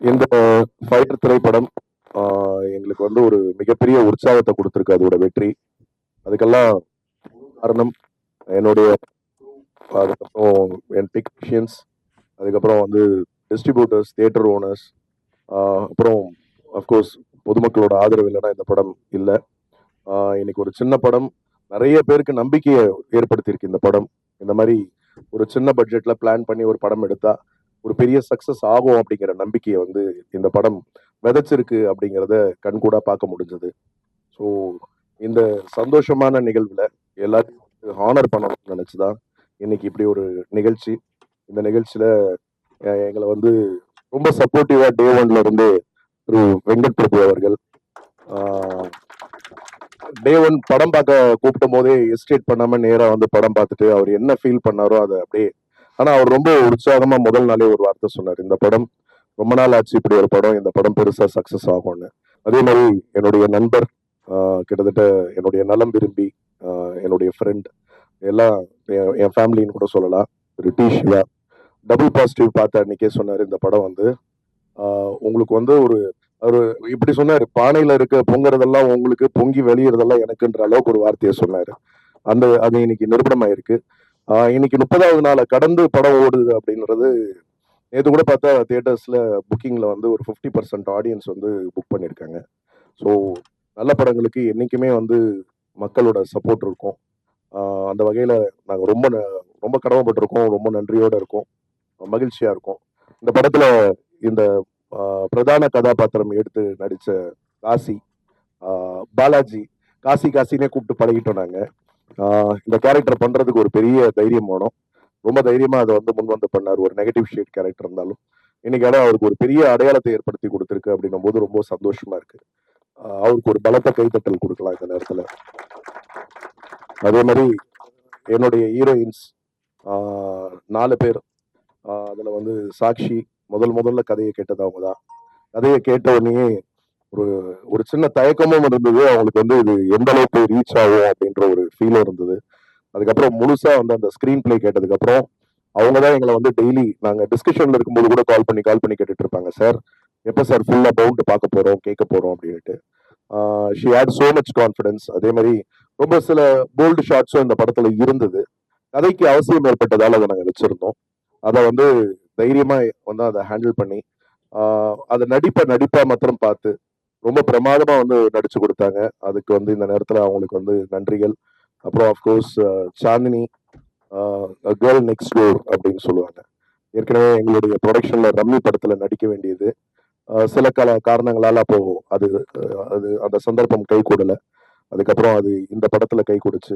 இந்த ஃபைட்டர் திரைப்படம் எங்களுக்கு வந்து ஒரு மிகப்பெரிய உற்சாகத்தை கொடுத்துருக்கு. அதோட வெற்றி அதுக்கெல்லாம் காரணம் என்னுடைய, அதுக்கப்புறம் என் டெக்னீஷியன்ஸ், அதுக்கப்புறம் வந்து டிஸ்ட்ரிபியூட்டர்ஸ், தியேட்டர் ஓனர்ஸ், அப்புறம் அஃப்கோர்ஸ் பொதுமக்களோட ஆதரவு இல்லைன்னா இந்த படம் இல்லை. இன்னைக்கு ஒரு சின்ன படம் நிறைய பேருக்கு நம்பிக்கையை ஏற்படுத்தியிருக்கு. இந்த படம் இந்த மாதிரி ஒரு சின்ன பட்ஜெட்ல பிளான் பண்ணி ஒரு படம் எடுத்தா ஒரு பெரிய சக்சஸ் ஆகும் அப்படிங்கிற நம்பிக்கையை வந்து இந்த படம் விதைச்சிருக்கு அப்படிங்கிறத கண்கூடா பார்க்க முடிஞ்சது. ஸோ இந்த சந்தோஷமான நிகழ்வுல எல்லாத்தையும் ஹானர் பண்ணணும்னு நினைச்சுதான் இன்னைக்கு இப்படி ஒரு நிகழ்ச்சி. இந்த நிகழ்ச்சியில எங்களை வந்து ரொம்ப சப்போர்ட்டிவா டே ஒன்ல இருந்து திரு வெங்கட் பிரபு அவர்கள் டே ஒன் படம் பார்க்க கூப்பிடும் போதே எஸ்டேட் பண்ணாம நேரா வந்து படம் பார்த்துட்டு அவர் என்ன ஃபீல் பண்ணாரோ அதை அப்படியே, ஆனா அவர் ரொம்ப உற்சாகமா முதல் நாளே ஒரு வார்த்தை சொன்னார், இந்த படம் ரொம்ப நாள் ஆச்சு இப்படி ஒரு படம், இந்த படம் பெருசா சக்சஸ் ஆகும்னு. அதே மாதிரி என்னுடைய நண்பர், கிட்டத்தட்ட என்னுடைய நலம் விரும்பி, என்னுடைய ஃப்ரெண்ட், எல்லாம் என் ஃபேமிலின்னு கூட சொல்லலாம், திரு டி சிவா டபுள் பாசிட்டிவ் பார்த்த அன்னைக்கே சொன்னார், இந்த படம் வந்து உங்களுக்கு வந்து ஒரு ஒரு இப்படி சொன்னாரு, பானையில இருக்க பொங்குறதெல்லாம் உங்களுக்கு, பொங்கி வெளியறதெல்லாம் எனக்குன்ற அளவுக்கு ஒரு வார்த்தையை சொன்னாரு. அது இன்னைக்கு நிரூபணமாயிருக்கு. இன்னைக்கு 30வது நாளை கடந்து படம் ஓடுது அப்படின்றது. நேற்று கூட பார்த்தா தியேட்டர்ஸ்ல புக்கிங்ல வந்து ஒரு 50% ஆடியன்ஸ் வந்து புக் பண்ணியிருக்காங்க. ஸோ நல்ல படங்களுக்கு என்னைக்குமே வந்து மக்களோட சப்போர்ட் இருக்கும். அந்த வகையில நாங்கள் ரொம்ப ரொம்ப கடமைப்பட்டிருக்கோம், ரொம்ப நன்றியோட இருக்கோம், மகிழ்ச்சியா இருக்கும். இந்த படத்துல இந்த பிரதான கதாபாத்திரம் எடுத்து நடிச்ச காசி, பாலாஜி, காசி காசினே கூப்பிட்டு பழகிட்டோம் நாங்க. இந்த கேரக்டர் பண்றதுக்கு ஒரு பெரிய தைரியம் வேணும். ரொம்ப தைரியமா அதை வந்து முன் வந்து பண்ணார். ஒரு நெகட்டிவ் ஷேட் கேரக்டர் இருந்தாலும் இன்னைக்கு இடம் அவருக்கு ஒரு பெரிய அடையாளத்தை ஏற்படுத்தி கொடுத்துருக்கு அப்படின்னும் போது ரொம்ப சந்தோஷமா இருக்கு. அவருக்கு ஒரு பலத்த கைத்தட்டல் கொடுக்கலாம் இந்த நேரத்துல. அதே மாதிரி என்னுடைய ஹீரோயின்ஸ் 4 பேர். அதுல வந்து சாக்ஷி முதல்ல கதையை கேட்டது அவங்க தான். கதையை கேட்ட உடனே ஒரு ஒரு சின்ன தயக்கமும் இருந்தது அவங்களுக்கு, வந்து இது எந்த அளவுக்கு ரீச் ஆகும் அப்படின்ற ஒரு ஃபீலும் இருந்தது. அதுக்கப்புறம் முழுசா வந்து அந்த ஸ்கிரீன் பிளே கேட்டதுக்கு அப்புறம் அவங்க தான் எங்களை வந்து டெய்லி நாங்க டிஸ்கஷன்ல இருக்கும்போது கூட கால் பண்ணி கேட்டுட்டு இருப்பாங்க, சார் எப்போ சார் ஃபுல்லா பவுண்ட் பார்க்க போறோம் கேட்க போறோம் அப்படின்ட்டு. She had so much confidence. அதே மாதிரி ரொம்ப சில போல்டு ஷாட்ஸும் இந்த படத்துல இருந்தது. கதைக்கு அவசியம் ஏற்பட்டதால் அதை நாங்கள் வச்சிருந்தோம். அதை வந்து தைரியமா வந்து அதை ஹேண்டில் பண்ணி அதை நடிப்பா மாத்திரம் பார்த்து ரொம்ப பிரமாதமா வந்து நடிச்சு கொடுத்தாங்க. அதுக்கு வந்து இந்த நேரத்துல அவங்களுக்கு வந்து நன்றிகள். அப்புறம் of course Chandini, girl next door அப்படின்னு சொல்லுவாங்க. ஏற்கனவே எங்களுடைய ப்ரொடக்ஷன்ல ரம்மி படத்துல நடிக்க வேண்டியது சில காரணங்களால அப்போ அது அது அந்த சந்தர்ப்பம் கை கூடல. அதுக்கப்புறம் அது இந்த படத்துல கை கொடுச்சு.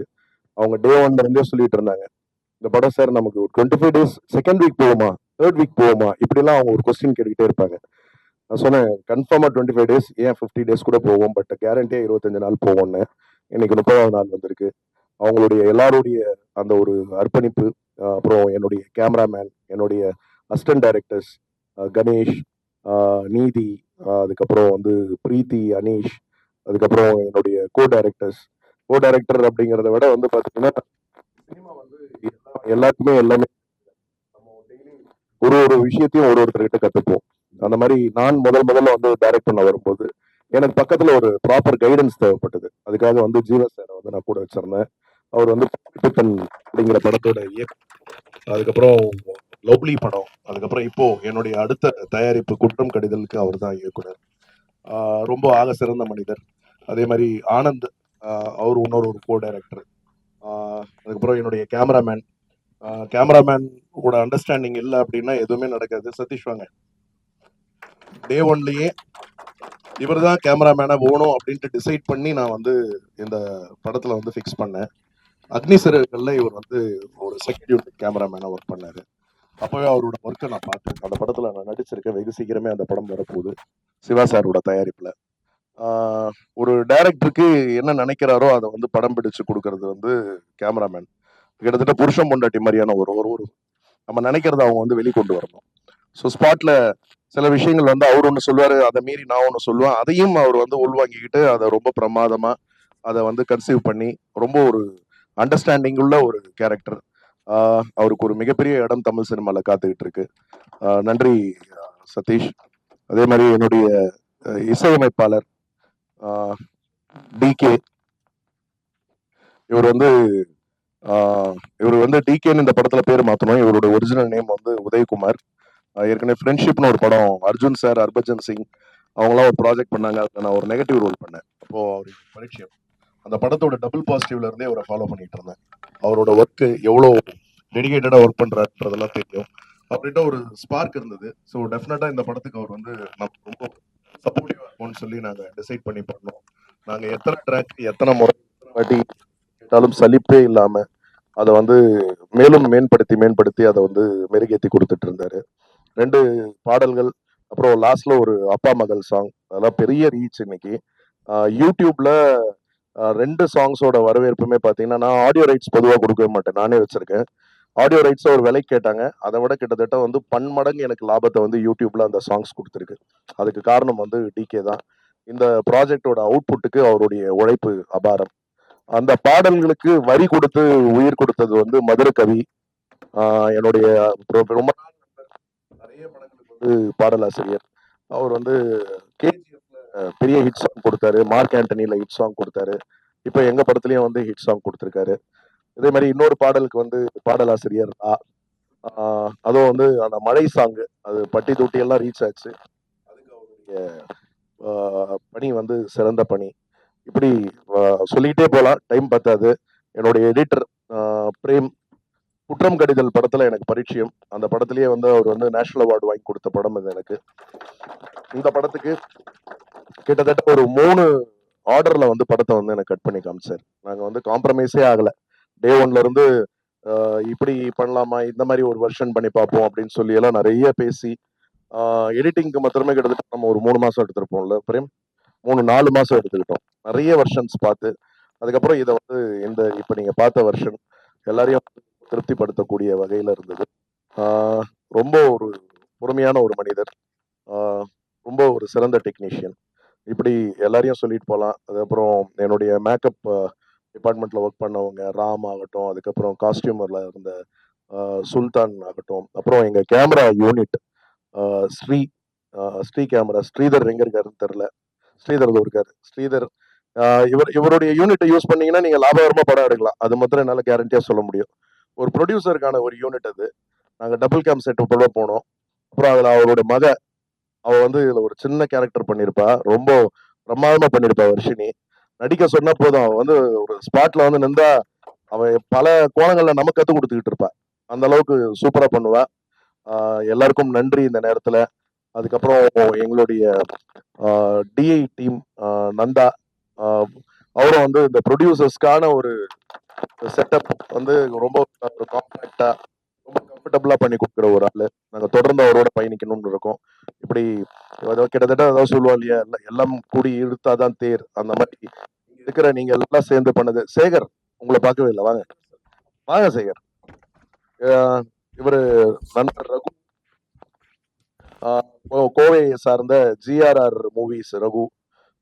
அவங்க டே ஒன்ல இருந்தே சொல்லிட்டு இருந்தாங்க, இந்த படம் சார் நமக்கு 25 டேஸ், செகண்ட் வீக் போவோமா, தேர்ட் வீக் போவோமா, இப்படிலாம் அவங்க ஒரு கொஸ்டின் கேட்டுக்கிட்டே இருப்பாங்க. நான் சொன்னேன், கன்ஃபார்மா 25 டேஸ், ஏன் 50 டேஸ் கூட போவோம், பட் கேரண்டியா 25 நாள் போவோம்னு. இன்னைக்கு 30வது நாள் வந்திருக்கு. அவங்களுடைய எல்லாருடைய அந்த ஒரு அர்ப்பணிப்பு, அப்புறம் என்னுடைய கேமராமேன், என்னுடைய அசிஸ்டன்ட் டைரக்டர்ஸ் கணேஷ், நீதி, அதுக்கப்புறம் வந்து பிரீத்தி, அனீஷ், அதுக்கப்புறம் என்னுடைய கோ டைரக்டர் அப்படிங்கிறத விட வந்து பாத்தீங்கன்னா சினிமா வந்து எல்லாருக்குமே எல்லாமே ஒரு ஒரு விஷயத்தையும் ஒருத்தர்கிட்ட கத்துப்போம். அந்த மாதிரி நான் முதல்ல வந்து டைரக்ட் பண்ண வரும்போது எனக்கு பக்கத்துல ஒரு ப்ராப்பர் கைடன்ஸ் தேவைப்பட்டது. அதுக்காக வந்து ஜீவா சாரை வந்து நான் கூட வச்சிருந்தேன். அவர் வந்து அப்படிங்கிற படத்தோட அதுக்கப்புறம் லவ்லி படம், அதுக்கப்புறம் இப்போ என்னுடைய அடுத்த தயாரிப்பு குற்றம் கடிதலுக்கு அவர் தான் இயக்குனர். ரொம்ப ஆக சிறந்த மனிதர். அதே மாதிரி ஆனந்த், அவர் இன்னொரு ஒரு கோ டைரக்டர். அதுக்கப்புறம் என்னுடைய கேமராமேன் கூட அண்டர்ஸ்டாண்டிங் இல்லை அப்படின்னா எதுவுமே நடக்காது. சதீஷ் வாங்க. டே ஒன்லயே இவர் தான் கேமராமேனா போகணும் அப்படின்ட்டு டிசைட் பண்ணி நான் வந்து இந்த படத்துல வந்து ஃபிக்ஸ் பண்ணேன். அக்னி சிறகுகள்ல இவர் வந்து ஒரு செகண்ட் யூனிட் கேமராமேனா ஒர்க் பண்ணாரு. அப்பவே அவரோட ஒர்க்கை நான் பார்த்தேன். அந்த படத்துல நான் நடிச்சிருக்கேன். வெகு சீக்கிரமே அந்த படம் வரப்போகுது, சிவா சாரோட தயாரிப்புல. ஒரு டைரக்டருக்கு என்ன நினைக்கிறாரோ அதை வந்து படம் பிடிச்சு கொடுக்கறது வந்து கேமராமேன். கிட்டத்தட்ட புருஷன் பொண்டாட்டி மாதிரியான ஒரு ஒரு நம்ம நினைக்கிறத அவங்க வந்து வெளிக்கொண்டு வரணும். ஸோ ஸ்பாட்ல சில விஷயங்கள் வந்து அவர் ஒன்று சொல்லுவாரு, அதை மீறி நான் ஒன்று சொல்லுவேன். அதையும் அவர் வந்து உள்வாங்கிக்கிட்டு அதை ரொம்ப பிரமாதமா அதை வந்து கன்சீவ் பண்ணி ரொம்ப ஒரு அண்டர்ஸ்டாண்டிங் உள்ள ஒரு கேரக்டர். அவருக்கு ஒரு மிகப்பெரிய இடம் தமிழ் சினிமால காத்துக்கிட்டு இருக்கு. நன்றி சதீஷ். அதே மாதிரி என்னுடைய இசையமைப்பாளர் டிகே. இவர் வந்து இவர் வந்து டிகேன்னு இந்த படத்துல பேர் மாத்தணும். இவரோட ஒரிஜினல் நேம் வந்து உதயகுமார். ஏற்கனவே ஃப்ரெண்ட்ஷிப்னு ஒரு படம் அர்ஜுன் சார், ஹர்பஜன் சிங் அவங்களாம் ஒரு ப்ராஜெக்ட் பண்ணாங்க. அதில் நான் ஒரு நெகட்டிவ் ரோல் பண்ணேன். அப்போ அவருக்கு பரிச்சயம். அந்த படத்தோட டபுள் பாசிட்டிவ்ல இருந்தே அவரை ஃபாலோ பண்ணிட்டு இருந்தேன். அவரோட ஒர்க் எவ்வளோ டெடிகேட்டடா ஒர்க் பண்றாருன்றதெல்லாம் தெரியும். அவர்கிட்ட ஒரு ஸ்பார்க் இருந்தது. ஸோ டெஃபினட்டா இந்த படத்துக்கு அவர் வந்து நம்ம ரொம்ப சப்போர்ட்டிவா இருக்கும்னு சொல்லி நாங்க டிசைட் பண்ணி பண்ணோம். நாங்க எத்தனை ட்ராக் எத்தனை முறை வாட்டி கேட்டாலும் சலிப்பே இல்லாம அதை வந்து மேலும் மேம்படுத்தி அதை வந்து மெருகேற்றி கொடுத்துட்டு இருந்தாரு. 2 பாடல்கள், அப்புறம் லாஸ்ட்ல ஒரு அப்பா மகள் சாங், அதெல்லாம் பெரிய ரீச் இன்னைக்கு. யூடியூப்ல 2 சாங்ஸோட வரவேற்புமே பார்த்தீங்கன்னா, நான் ஆடியோ ரைட்ஸ் பொதுவாக கொடுக்கவே மாட்டேன், நானே வச்சிருக்கேன். ஆடியோ ரைட்ஸ் ஒரு விலைக்கு கேட்டாங்க, அதை விட கிட்டத்தட்ட வந்து பன்மடங்கு எனக்கு லாபத்தை வந்து யூடியூப்ல அந்த சாங்ஸ் கொடுத்துருக்கு. அதுக்கு காரணம் வந்து டிகே தான். இந்த ப்ராஜெக்டோட அவுட்புட்டுக்கு அவருடைய உழைப்பு அபாரம். அந்த பாடல்களுக்கு வரி கொடுத்து உயிர் கொடுத்தது வந்து மதுர கவி. என்னுடைய ரொம்ப நிறைய படங்களுக்கு வந்து பாடலாசிரியர். அவர் வந்து கேஜிஎஃப்ல பெரிய ஹிட் சாங் கொடுத்தாரு, மார்க் ஆண்டனில ஹிட் சாங் கொடுத்தாரு, இப்ப எங்க படத்துலயும் வந்து ஹிட் சாங் கொடுத்திருக்காரு. இதே மாதிரி இன்னொரு பாடலுக்கு வந்து பாடலாசிரியர் அதுவும் வந்து அந்த மழை சாங், அது பட்டி தொட்டி எல்லாம் ரீச் ஆச்சு. அதுக்கு அவருடைய பணி வந்து சிறந்த பணி. இப்படி சொல்லிக்கிட்டே போலாம், டைம் பத்தாது. என்னுடைய எடிட்டர் பிரேம், குற்றம் கடிதல் படத்துல எனக்கு பரிச்சயம். அந்த படத்திலேயே வந்து அவர் வந்து நேஷனல் அவார்டு வாங்கி கொடுத்த படம் இது எனக்கு. இந்த படத்துக்கு கிட்டத்தட்ட ஒரு 3 ஆர்டர்ல வந்து படத்தை வந்து எனக்கு கட் பண்ணி காமிச்சார். நாங்க வந்து காம்ப்ரமைஸே ஆகல. டே ஒன்ல இருந்து இப்படி பண்ணலாமா, இந்த மாதிரி ஒரு வெர்ஷன் பண்ணி பார்ப்போம் அப்படின்னு சொல்லி எல்லாம் நிறைய பேசி, எடிட்டிங்க்கு மாத்திரமே கிட்டத்தட்ட நம்ம ஒரு 3 மாசம் எடுத்திருப்போம்ல பிரேம், 3-4 மாசம் எடுத்துக்கிட்டோம். நிறைய வெர்ஷன்ஸ் பார்த்து அதுக்கப்புறம் இதை வந்து இந்த இப்ப நீங்க பார்த்த வெர்ஷன் எல்லாரையும் திருப்திப்படுத்தக்கூடிய வகையில இருந்தது. ரொம்ப ஒரு பொறுமையான ஒரு மனிதர், ரொம்ப ஒரு சிறந்த டெக்னீஷியன். இப்படி எல்லாரையும் சொல்லிட்டு போகலாம். அதுக்கப்புறம் என்னுடைய மேக்கப் டிபார்ட்மெண்ட்ல ஒர்க் பண்ணவங்க ராம் ஆகட்டும், அதுக்கப்புறம் காஸ்டியூமர்ல இருந்த சுல்தான் ஆகட்டும், அப்புறம் எங்க camera unit Sri Sri camera, Sridhar எங்க இருக்காருன்னு தெரியல, ஸ்ரீதர் இருக்காரு. ஸ்ரீதர் இவருடைய யூனிட்டை யூஸ் பண்ணீங்கன்னா நீங்க லாபகரமா படம் எடுக்கலாம், அது மாத்திரம் என்னால கேரண்டியா சொல்ல முடியும். ஒரு ப்ரொடியூசருக்கான ஒரு யூனிட் அது. நாங்க டபுள் கேம் செட் போல போனோம். அப்புறம் அதுல அவரோட அவ வந்து இதுல ஒரு சின்ன கேரக்டர் பண்ணிருப்பா, ரொம்ப பிரமாதமா பண்ணிருப்பா வர்ஷினி. நடிக்க சொன்னா போதும், அவ வந்து ஒரு ஸ்பாட்ல வந்து நின்றா அவ பல கோணங்கள்ல நமக்கு கத்து கொடுத்துக்கிட்டு இருப்பா. அந்த அளவுக்கு சூப்பரா பண்ணுவா. எல்லாருக்கும் நன்றி இந்த நேரத்துல. அதுக்கப்புறம் எங்களுடைய டிஐ டீம் நந்தா, அவரும் வந்து இந்த ப்ரொடியூசர்ஸ்க்கான ஒரு செட்டப் வந்து ரொம்ப காம்பாக்டா ரொம்ப கம்ஃபர்டபுளா பண்ணி கொடுக்குற ஒரு ஆளு. நாங்க தொடர்ந்து அவரோட பயணிக்கணும்னு இருக்கோம். இப்படி கிட்டத்தட்ட அதாவது சொல்லுவா இல்லையா, எல்லாம் கூடி இழுத்தாதான் தேர், அந்த மாதிரி இருக்கிற நீங்க எல்லாம் சேர்ந்து பண்ணது. சேகர், உங்களை பார்க்கவே இல்லை, வாங்க வாங்க சேகர். இவரு நண்பர் ரகு, கோவையை சார்ந்த ஜிஆர்ஆர் மூவிஸ் ரகு.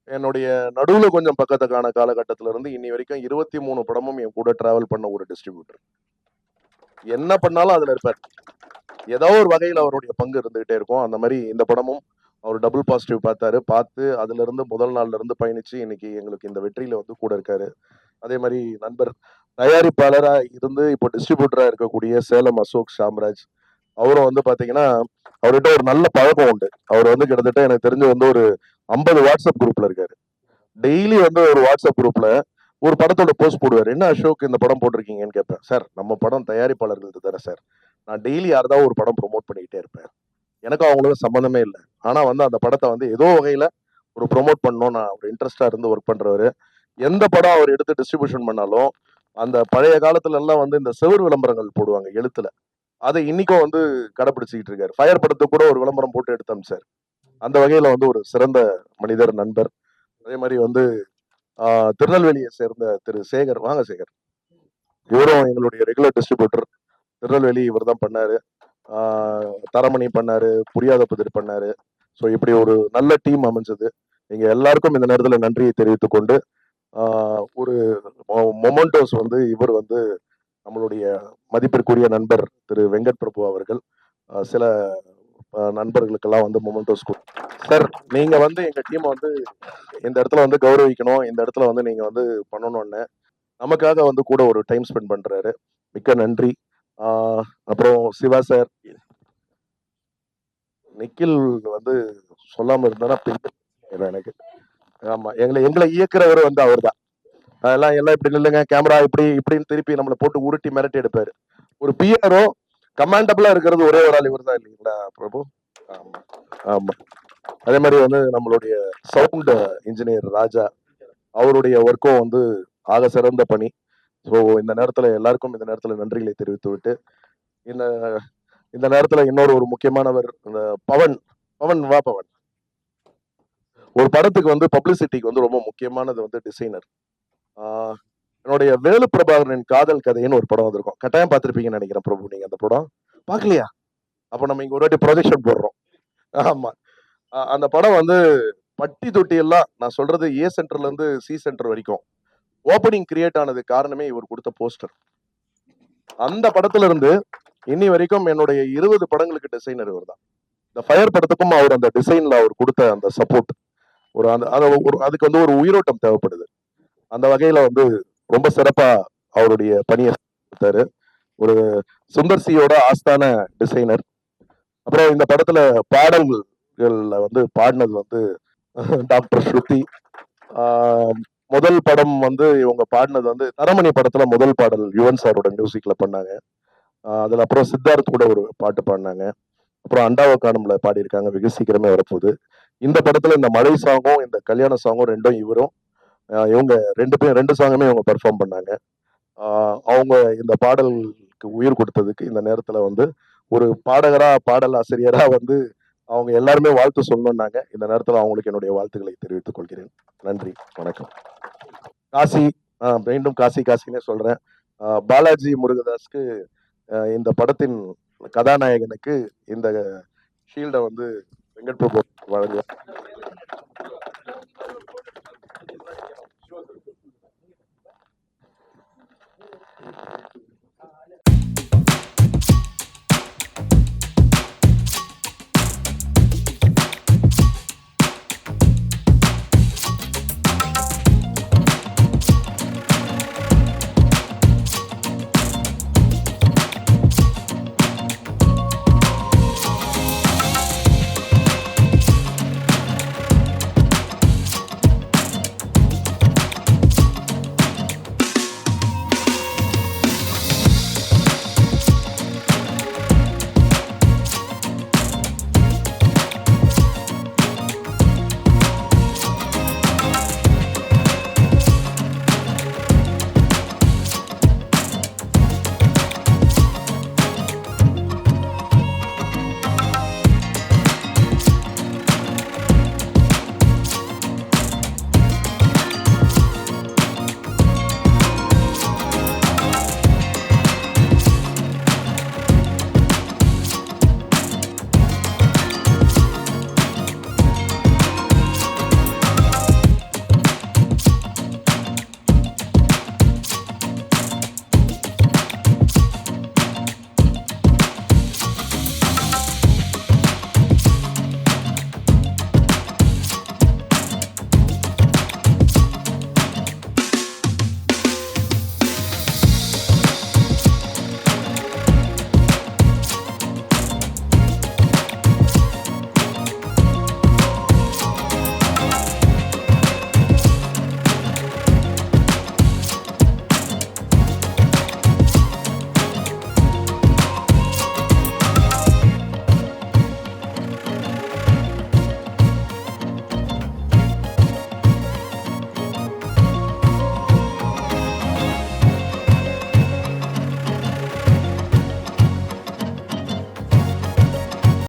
என்னுடைய நடுவுல கொஞ்சம் பக்கத்துக்கான காலகட்டத்தில இருந்து இன்னி வரைக்கும் 23 படமும் என் கூட டிராவல் பண்ண ஒரு டிஸ்ட்ரிபியூட்டர். என்ன பண்ணாலும் அதுல இருப்பார். ஏதோ ஒரு வகையில் அவருடைய பங்கு இருந்துகிட்டே இருக்கும். அந்த மாதிரி இந்த படமும் அவர் டபுள் பாசிட்டிவ் பார்த்தாரு. பார்த்து அதுல இருந்து முதல் நாள்ல இருந்து பயணிச்சு இன்னைக்கு எங்களுக்கு இந்த வெற்றியில வந்து கூட இருக்காரு. அதே மாதிரி நண்பர் தயாரிப்பாளரா இருந்து இப்போ டிஸ்ட்ரிபியூட்டரா இருக்கக்கூடிய சேலம் அசோக் சாம்ராஜ், அவரும் வந்து பாத்தீங்கன்னா அவர்கிட்ட ஒரு நல்ல பழக்கம் உண்டு. அவர் வந்து கிட்டத்தட்ட எனக்கு தெரிஞ்சு வந்து ஒரு 50 வாட்ஸ்அப் குரூப்ல இருக்காரு. டெய்லி வந்து ஒரு வாட்ஸ்அப் குரூப்ல ஒரு படத்தோட போஸ்ட் போடுவார். என்ன அசோக் இந்த படம் போட்டிருக்கீங்கன்னு கேட்பேன். சார் நம்ம படம் தயாரிப்பாளர்கள் தானே சார், நான் டெய்லி யாராவது ஒரு படம் ப்ரொமோட் பண்ணிக்கிட்டே இருப்பேன், எனக்கும் அவங்களுக்கும் சம்மந்தமே இல்லை. ஆனா வந்து அந்த படத்தை வந்து ஏதோ வகையில ஒரு ப்ரொமோட் பண்ணணும், நான் ஒரு இன்ட்ரெஸ்டா இருந்து ஒர்க் பண்றவரு. எந்த படம் அவர் எடுத்து டிஸ்ட்ரிபியூஷன் பண்ணாலும் அந்த பழைய காலத்துல எல்லாம் வந்து இந்த செவர் விளம்பரங்கள் போடுவாங்க எழுத்துல, அதை இன்னைக்கும் வந்து கடைபிடிச்சுக்கிட்டு இருக்காரு. ஃபயர் படத்தை கூட ஒரு விளம்பரம் போட்டு எடுத்து அமிச்சார். அந்த வகையில வந்து ஒரு சிறந்த மனிதர், நண்பர். அதே மாதிரி வந்து திருநெல்வேலியை சேர்ந்த திரு சேகர், வாங்க சேகர், இவரும் எங்களுடைய ரெகுலர் டிஸ்ட்ரிபியூட்டர். திருநெல்வேலி இவர் தான் பண்ணாரு, தரமணி பண்ணாரு, புரியாத புதிர் பண்ணாரு. ஸோ இப்படி ஒரு நல்ல டீம் அமைஞ்சது. நீங்க எல்லாருக்கும் இந்த நேரத்தில் நன்றியை தெரிவித்துக் கொண்டு ஒரு மொமெண்டோஸ் வந்து இவர் வந்து நம்மளுடைய மதிப்பிற்குரிய நண்பர் திரு வெங்கட் பிரபு அவர்கள் சில நண்பர்களுக்கெல்லாம் வந்து மொமெண்டோஸ் சார். நீங்க வந்து எங்க டீமை வந்து இந்த இடத்துல வந்து கௌரவிக்கணும், இந்த இடத்துல வந்து நீங்க வந்து பண்ணணும்னு நமக்காக வந்து கூட ஒரு டைம் ஸ்பெண்ட் பண்றாரு. மிக்க நன்றி. அப்புறம் சிவா சார், நிக்கில் வந்து சொல்லாம இருந்தா எனக்கு. ஆமா, எங்களை எங்களை இயக்குறவர் வந்து அவர் தான். அதெல்லாம் எல்லாம் இப்படி நில்லுங்க, கேமரா இப்படி இப்படின்னு திருப்பி நம்மளை போட்டு உருட்டி மிரட்டி எடுப்பாரு. ஒரு பிஆரோ கமாண்டபிளா இருக்கிறது ஒரே ஒரு ஆள் இவர் தான் இல்லைங்களா பிரபு? ஆமா ஆமா. அதே மாதிரி வந்து நம்மளுடைய சவுண்ட் இன்ஜினியர் ராஜா, அவருடைய ஒர்க்கும் வந்து ஆக சிறந்த பணி. ஸோ இந்த நேரத்துல எல்லாருக்கும் இந்த நேரத்துல நன்றிகளை தெரிவித்து விட்டு, இந்த இந்த நேரத்துல இன்னொரு ஒரு முக்கியமானவர் இந்த பவன். பவன் வா பவன். ஒரு படத்துக்கு வந்து பப்ளிசிட்டிக்கு வந்து ரொம்ப முக்கியமானது வந்து டிசைனர். என்னுடைய வேலு பிரபாகரனின் காதல் கதைன்னு ஒரு படம் வந்திருக்கும், கட்டாயம் பார்த்திருப்பீங்கன்னு நினைக்கிறேன் பிரபு. நீங்க அந்த படம் பார்க்கலையா? அப்ப நம்ம இங்க ஒரு வாட்டி ப்ரொஜெக்ஷன் போடுறோம். ஆமா, அந்த படம் வந்து பட்டி தொட்டி எல்லாம், நான் சொல்றது ஏ சென்டர்ல இருந்து சி சென்டர் வரைக்கும் ஓப்பனிங் கிரியேட் ஆனது காரணமே இவர் கொடுத்த போஸ்டர். அந்த படத்துல இருந்து இன்னி வரைக்கும் என்னுடைய 20 படங்களுக்கு டிசைனர் இவர் தான். இந்த ஃபயர் படத்துக்கும் அவர் அந்த டிசைன்ல அவர் கொடுத்த அந்த சப்போர்ட், ஒரு அந்த அதுக்கு வந்து ஒரு உயிரோட்டம் தேவைப்படுது. அந்த வகையில வந்து ரொம்ப சிறப்பா அவருடைய பணியை கொடுத்தாரு. ஒரு சுந்தர் சியோட ஆஸ்தான டிசைனர். அப்புறம் இந்த படத்துல பாடல்கள்ல வந்து பாடினது வந்து டாக்டர் ஸ்ருதி. முதல் படம் வந்து இவங்க பாடினது வந்து தரமணி படத்துல முதல் பாடல் யுவன் சாரோட மியூசிக்ல பண்ணாங்க. அதுல அப்புறம் சித்தார்த் கூட ஒரு பாட்டு பாடினாங்க. அப்புறம் அண்டாவ காணும்ல பாடியிருக்காங்க, வெகு சீக்கிரமே வரப்போகுது. இந்த படத்துல இந்த மழை சாங்கும் இந்த கல்யாண சாங்கும் ரெண்டும் இவரும் இவங்க ரெண்டு சாங்குமே இவங்க பெர்ஃபார்ம் பண்ணாங்க. அவங்க இந்த பாடலுக்கு உயிர் கொடுத்ததுக்கு இந்த நேரத்துல வந்து ஒரு பாடகரா பாடல் ஆசிரியரா வந்து அவங்க எல்லாருமே வாழ்த்து சொல்லணும்னாங்க. இந்த நேரத்துல அவங்களுக்கு என்னுடைய வாழ்த்துக்களை தெரிவித்துக் கொள்கிறேன். நன்றி, வணக்கம். காசி, மீண்டும் காசி காசினே சொல்றேன். பாலாஜி முருகதாஸ்க்கு இந்த படத்தின் கதாநாயகனுக்கு இந்த ஷீல்டை வந்து வெங்கட் பிரபு வழங்குவார்.